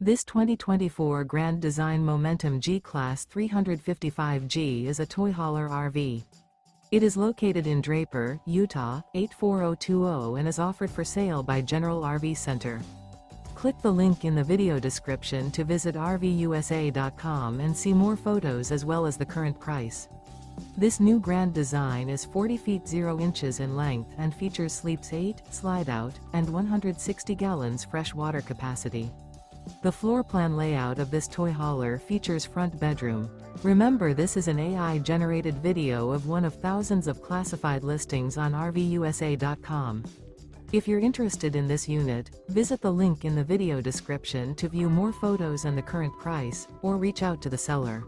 This 2024 Grand Design Momentum G-Class 355G is a toy hauler RV. It is located in Draper, Utah, 84020 and is offered for sale by General RV Center. Click the link in the video description to visit RVUSA.com and see more photos as well as the current price. This new grand design is 40 feet 0 inches in length and features sleeps 8, slide-out, and 160 gallons fresh water capacity. The floor plan layout of this toy hauler features front bedroom. Remember, this is an AI-generated video of one of thousands of classified listings on RVUSA.com. If you're interested in this unit, visit the link in the video description to view more photos and the current price, or reach out to the seller.